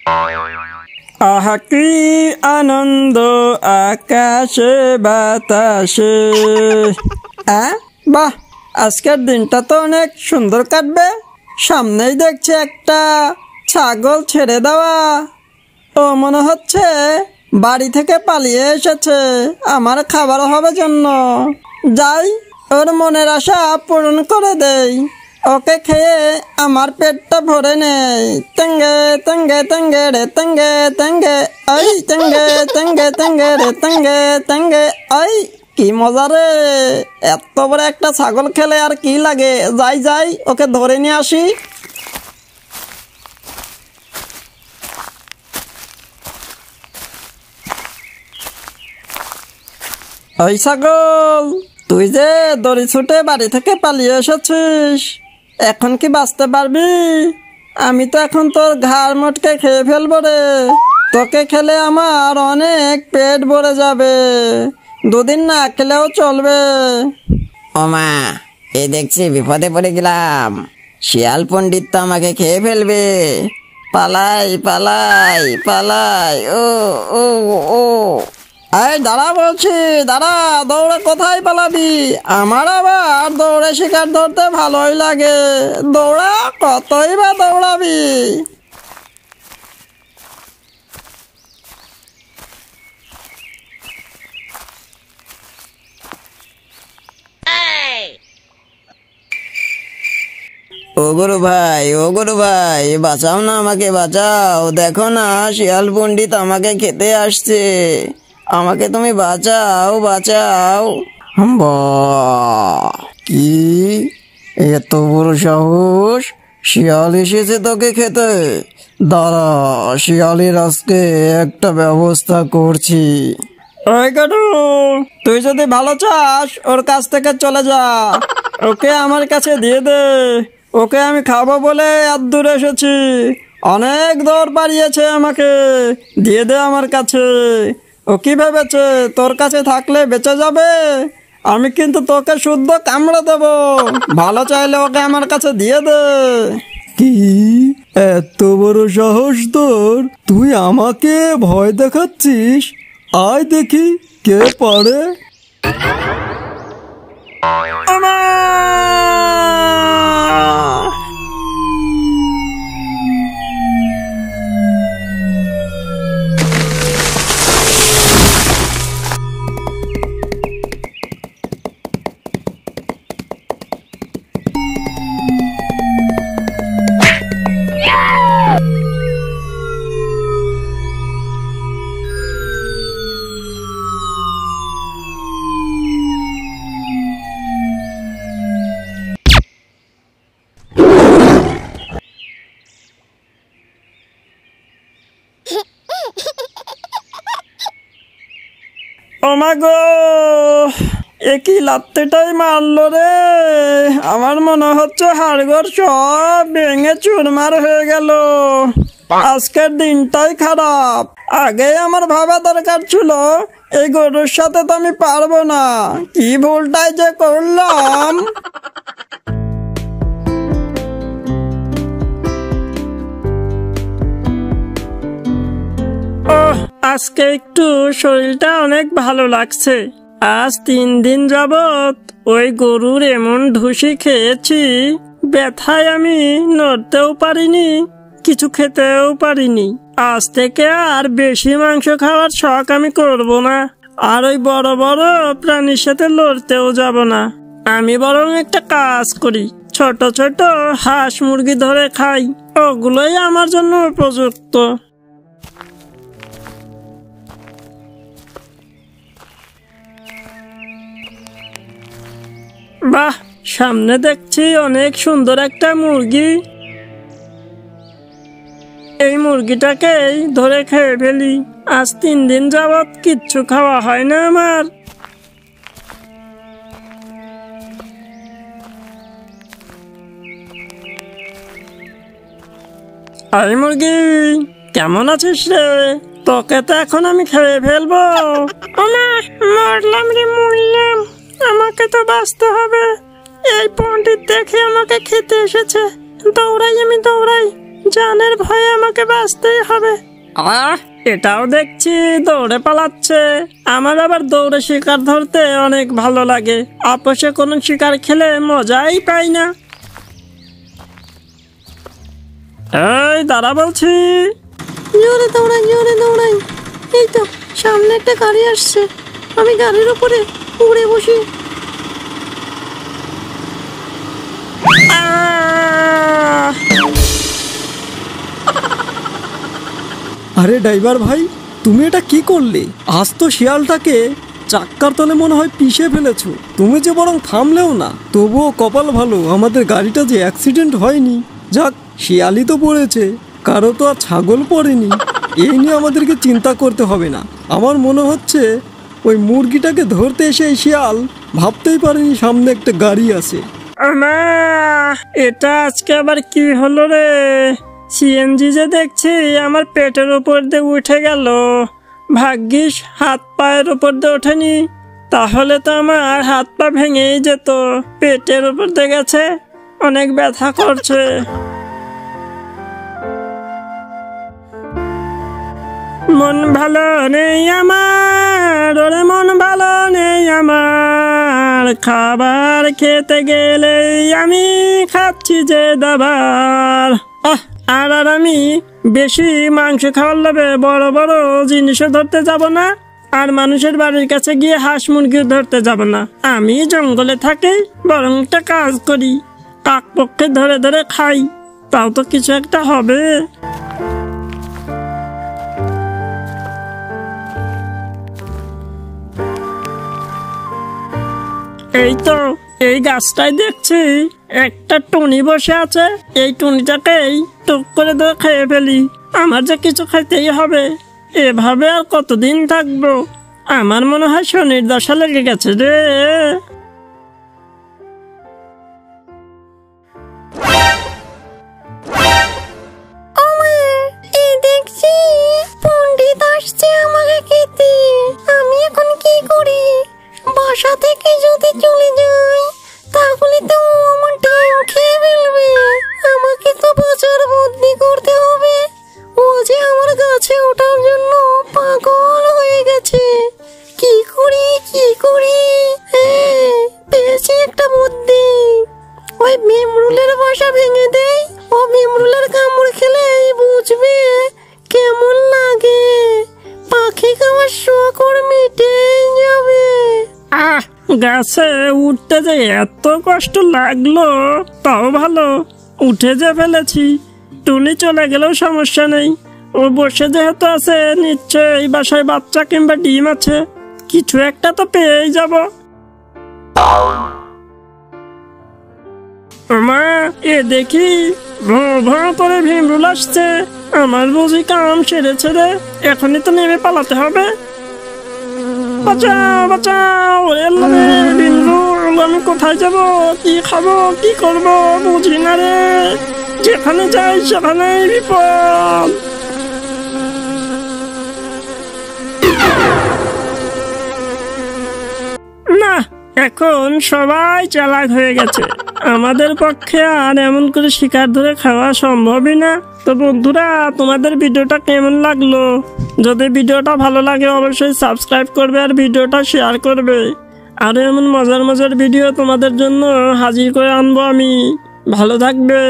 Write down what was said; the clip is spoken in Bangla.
আহা কি আনন্দ আকাশে বাতাসে। বাহ, আজকের দিনটা তো অনেক সুন্দর কাটবে। সামনেই দেখছি একটা ছাগল ছেড়ে দেওয়া। ও মনে হচ্ছে বাড়ি থেকে পালিয়ে এসেছে আমার খাবার হবে জন্য। যাই, ওর মনের আশা পূরণ করে দেই। ওকে খেয়ে আমার পেটটা ভরে নেই। তেঙ্গে তেঙ্গে তেঙ্গে রে তেঙ্গে তেঙ্গে, আই তেঙ্গে তেঙ্গে তেঙ্গে রে তেঙ্গে তেঙ্গে, আই কি মজা রে। এত বড় একটা ছাগল খেলে আর কি লাগে। যাই যাই, ওকে ধরে নিয়ে আসি। ওই ছাগল, তুই যে দড়ি ছুটে বাড়ি থেকে পালিয়ে এসেছিস, এখন কি বাঁচতে পারবি? আমি তো এখন তোর ঘাড় মোটকে খেয়ে ফেলবো রে। তোকে খেলে আমার অনেক পেট ভরে যাবে, দুদিন না খেলেও চলবে। ওমা, এই দেখছি বিপদে পড়ে গেলাম। শিয়াল পণ্ডিত তো আমাকে খেয়ে ফেলবে। পালাই পালাই পালাই। ও ও ও এই দাঁড়া বলছি, দাঁড়া। দৌড়ে কোথায় পালাবি? আমার আবার দৌড়ে শিকার ধরতে ভালোই লাগে। দৌড়া, কতই বা দৌড়াবি। ও গুরু ভাই, বাঁচাও না, আমাকে বাঁচাও। দেখো না, শিয়াল পণ্ডিত আমাকে খেতে আসছে। আমাকে তুমি বাঁচাও, বাঁচাও। কি এত বড় সাহস! শিয়াল এসেছে তোকে খেতে। দাঁড়া, শিয়ালের আজকে একটা ব্যবস্থা করছি। ওই গরু, তুই যদি ভালো চাস ওর কাছ থেকে চলে যা। ওকে আমার কাছে দিয়ে দে। ওকে আমি খাবো বলে এত দূর এসেছি। অনেক দৌড় পাড়িয়েছে আমাকে। দিয়ে দে আমার কাছে। ও কি ভেবেছে তোর কাছে থাকলে বেঁচে যাবে? আমি কিন্তু তোকে শুদ্ধ কামড়ে দেব। ভালো চাইলে ওকে আমার কাছে দিয়ে দে। কি এত বড় সাহস তোর? তুই আমাকে ভয় দেখাচ্ছিস? আয় দেখি কে পারে। ও মা গো, একই লাত্তিটাই মারলো রে। আমার মনে হচ্ছে হাড়গোড় সব ভেঙে চুরমার হয়ে গেল। আজকের দিনটাই খারাপ। আগে আমার ভাবা দরকার ছিল এই গরুর সাথে তো আমি পারবো না। কি ভুলটাই যে করলাম। আজকে একটু শরীরটা অনেক ভালো লাগছে। আজ 3 দিন যাবত ওই গরুর এমন ঢুসি খেয়েছি, ব্যথায় আমি নড়তেও পারিনি, কিছু খেতেও পারিনি। আজ থেকে আর বেশি মাংস খাওয়ার শখ আমি করব না। আর ওই বড় বড় প্রাণীর সাথে লড়তেও যাব না। আমি বরং একটা কাজ করি, ছোট ছোট হাঁস মুরগি ধরে খাই। ওগুলোই আমার জন্য উপযুক্ত। বাহ, সামনে দেখছি অনেক সুন্দর একটা মুরগি। এই মুরগিটাকেই ধরে খেয়ে ফেলি। আজ 3 দিন যাবত কিচ্ছু খাওয়া হয় না আমার। এই মুরগি, কেমন আছিস রে? তোকে তো এখন আমি খেয়ে ফেলবো। মরলাম রে, মরলাম। আমাকে তো বাঁচতে হবে। এই পণ্ডিত দেখে আমাকে খেতে এসেছে। দৌড়াই, আমি দৌড়াই। জানের ভয়ে আমাকে বাঁচতেই হবে। এটাও দেখছি দৌড়ে পালাচ্ছে। আমার আবার দৌড়ে শিকার ধরতে অনেক ভালো লাগে। আপোষে কোনো শিকার খেলে মজাই পাই না। এই দাঁড়া বলছি। জোরে দৌড়াই। এই তো সামনে একটা গাড়ি আসছে, আমি গাড়ির উপরে উড়ে বসি। আরে ড্রাইভার ভাই, তুমি এটা কি করলে? আজ তো শিয়ালটাকে চাক্কার তলে মনে হয় পিষে ফেলেছো। তুমি যে বরং থামলেও না। তবুও কপাল ভালো, আমাদের গাড়িটা যে অ্যাক্সিডেন্ট হয়নি। যাক, শিয়ালই তো পড়েছে, কারো তো আর ছাগল পড়েনি। এই নিয়ে আমাদেরকে চিন্তা করতে হবে না। আমার মনে হচ্ছে ওই মুরগিটাকে ধরতে এসে এই শিয়াল ভাবতেই পারেনি সামনে একটা গাড়ি আছে। এটা আজকে আবার কি হলো রে? সিএনজি যে দেখছি আমার পেটের উপর দিয়ে উঠে গেল। ভাগ্যিস হাত পায়ের উপর দিয়ে ওঠেনি, তাহলে তো আমার হাত পা ভেঙেই যেত। পেটের উপর দিয়ে গেছে, অনেক ব্যথা করছে। মন ভালো নেই আমার, ওরে মন ভালো নেই আমার। খাবার খেতে গেলেই আমি খাচ্ছি যে দাবার। আর আমি বেশি মাংস খাওয়ার লোভে বড় বড় জিনিসও ধরতে যাব না, আর মানুষের বাড়ির কাছে গিয়ে হাঁস মুরগি ধরতে যাব না। আমি জঙ্গলে থাকি, বরং একটা কাজ করি, কাক পক্ষে ধরে ধরে খাই, তাও তো কিছু একটা হবে। এই তো এই গাছটাই দেখছি একটা টুনি বসে আছে। এই টুনিটাকেই টুক করে ধরে খেয়ে ফেলি। আমার যে কিছু খাইতেই হবে, এভাবে আর কতদিন থাকবো? আমার মনে হয় শনির দশা লেগে গেছে রে। দেখছি পণ্ডিত আসছে আমাকে খেতে। আমি এখন কি করি? বাসা থেকে যদি চলে যাই তাহলে তো আমার ডিম খেয়ে ফেলবে। আমাকে তো বাঁচার বুদ্ধি করতে হবে। ও যে আমার গাছে ওঠার জন্য পাগল হয়ে গেছে। কি করি? পেয়েছি একটা বুদ্ধি। ওই ভীমরুলের বাসা ভেঙে দেই। ও ভীমরুলের কামড় খেলেই বুঝবে কেমন লাগে। পাখি খাওয়ার শখ ওর মিটে যাবে। গাছে উঠতে যে এত কষ্ট লাগলো, তাও ভালো উঠে যে ফেলেছি। টুনি চলে গেলেও সমস্যা নেই, ও বসে যেহেতু আছে নিশ্চয়ই বাসায় বাচ্চা কিংবা ডিম আছে, কিছু একটা তো পেয়েই যাব। মা, এ দেখি ভঁ করে ভীমরুল আসছে। আমার বুঝি কাম সেরেছে রে, এখনই তো নেমে পালাতে হবে। বাঁচাও, ভীমরুল, আমি কোথায় যাব? কি খাবো, কি করবো বুঝি না রে। যেখানে যাই সেখানেই বিপদ। না, এখন সবাই চালাক হয়ে গেছে। আমাদের পক্ষে আর এমন করে শিকার ধরে খাওয়া সম্ভবই না। তো বন্ধুরা, তোমাদের ভিডিওটা কেমন লাগলো? যদি ভিডিওটা ভালো লাগে অবশ্যই সাবস্ক্রাইব করবে আর ভিডিওটা শেয়ার করবে। আর এমন মজার মজার ভিডিও তোমাদের জন্য হাজির করে আনবো আমি। ভালো থাকবে।